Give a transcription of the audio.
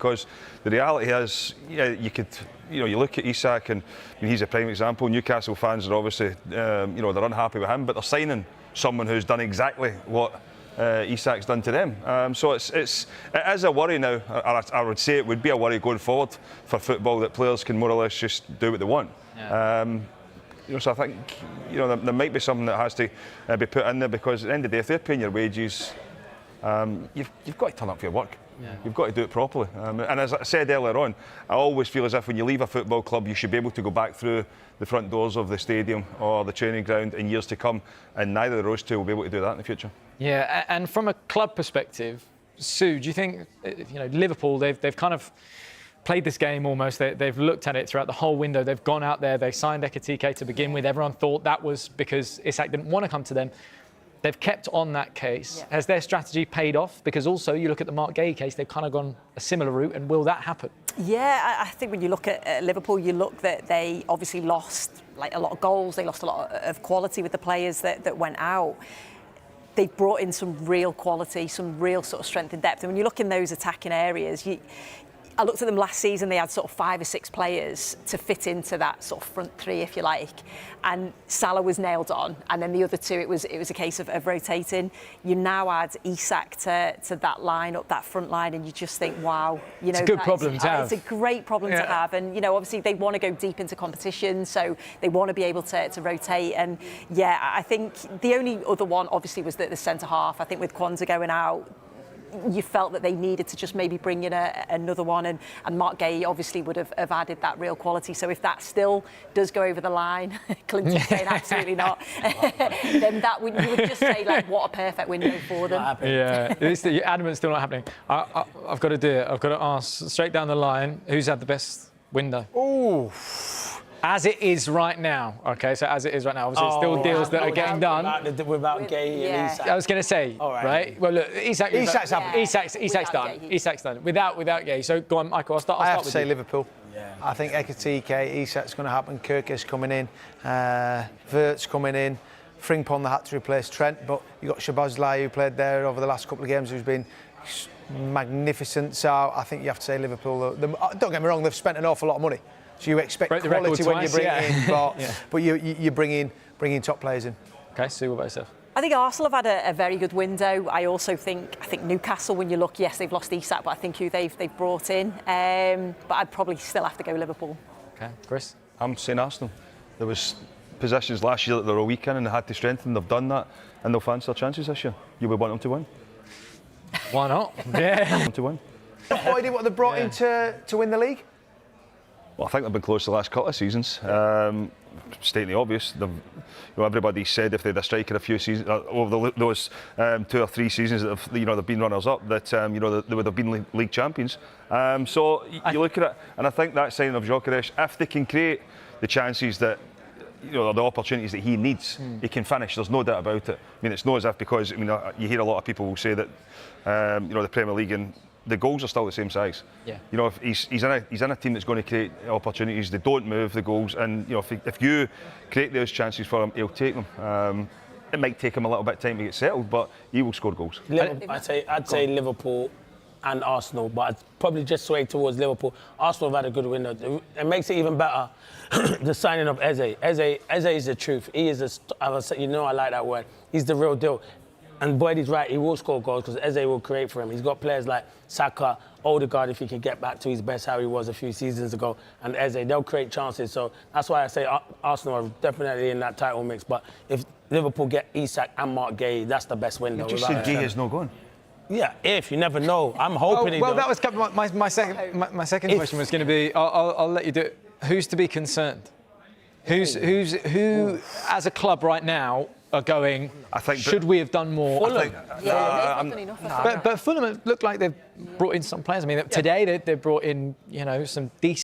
Because the reality is, you look at Isak, and he's a prime example. Newcastle fans are obviously, they're unhappy with him, but they're signing someone who's done exactly what Isak's done to them. So it is a worry now. I would say it would be a worry going forward for football, that players can more or less just do what they want. Yeah. So I think there might be something that has to be put in there, because at the end of the day, if they're paying your wages, you've got to turn up for your work. Yeah. You've got to do it properly. And as I said earlier on, I always feel as if when you leave a football club, you should be able to go back through the front doors of the stadium or the training ground in years to come, and neither of those two will be able to do that in the future. Yeah, and from a club perspective, Sue, do you think, Liverpool, they've kind of played this game almost, they've looked at it throughout the whole window, they've gone out there, they signed Ekitike to begin with, everyone thought that was because Isak didn't want to come to them. They've kept on that case. Yeah. Has their strategy paid off? Because also, you look at the Mark Gay case, they've kind of gone a similar route, and will that happen? Yeah, I think when you look at Liverpool, you look that they obviously lost a lot of goals, they lost a lot of quality with the players that went out. They've brought in some real quality, some real sort of strength and depth. And when you look in those attacking areas, I looked at them last season, they had sort of 5 or 6 players to fit into that sort of front three, if you like. And Salah was nailed on, and then the other two, it was a case of rotating. You now add Isak to that line, up that front line, and you just think, wow. It's a good problem to have. It's a great problem to have. And, obviously they want to go deep into competition, so they want to be able to rotate. And, yeah, I think the only other one, obviously, was the centre-half. I think with Kwanzaa going out, you felt that they needed to just maybe bring in another one, and Mark Gay obviously would have added that real quality. So if that still does go over the line, Clinton's saying absolutely not, then you would just say, what a perfect window for them. Yeah, the adamant's still not happening. I've got to do it. I've got to ask straight down the line, who's had the best window? Ooh. As it is right now, okay? So as it is right now, obviously, still deals that are getting done. Without Gay and Isak. I was going to say, right? Well, look, Isak's done. Isak's done. Without Gay. So go on, Michael. I'll start. I have to say you. Liverpool. Yeah. I think Ekitike, Isak's going to happen. Kirk's coming in. Vert's coming in. Frimpong had to replace Trent, but you got Szoboszlai, who played there over the last couple of games, who's been magnificent. So I think you have to say Liverpool. Don't get me wrong, they've spent an awful lot of money. So you expect quality when you bring in, but you bring in top players in. Okay, Sue, what about yourself? I think Arsenal have had a very good window. I also think Newcastle, when you look, yes, they've lost Isak, but I think who they've brought in. But I'd probably still have to go Liverpool. Okay, Chris? I'm saying Arsenal. There was positions last year that they were weak in, and they had to strengthen. They've done that, and they'll fancy their chances this year. You would want them to win. Why not? Yeah. To win. Avoided what they brought in to win the league. Well, I think they've been close the last couple of seasons. Stating the obvious, everybody said if they had a striker a few seasons over those 2 or 3 seasons that they've been runners-up, that they would have been league champions. So you look at it, and I think that signing of Gyökeres, if they can create the chances that the opportunities that he needs, he can finish. There's no doubt about it. I mean, it's not as if because you hear a lot of people will say that the Premier League and the goals are still the same size. Yeah. If he's in a team that's going to create opportunities, they don't move the goals, and if you create those chances for him, he'll take them. It might take him a little bit of time to get settled, but he will score goals. I'd say Liverpool and Arsenal, but I'd probably just sway towards Liverpool. Arsenal have had a good window. It makes it even better, the signing of Eze. Eze is the truth. He is I like that word. He's the real deal. And Boyd's right, he will score goals because Eze will create for him. He's got players like Saka, Odegaard, if he can get back to his best, how he was a few seasons ago, and Eze, they'll create chances. So that's why I say Arsenal are definitely in that title mix. But if Liverpool get Isak and Mark Gay, that's the best window. You just said Gay is no going. Yeah, you never know. I'm hoping. Well, that was my second question was going to be. I'll let you do it. Who's to be concerned? Who as a club right now are going, should we have done more? Fulham. They've done enough. But Fulham look like they've brought in some players. I mean, today they brought in some decent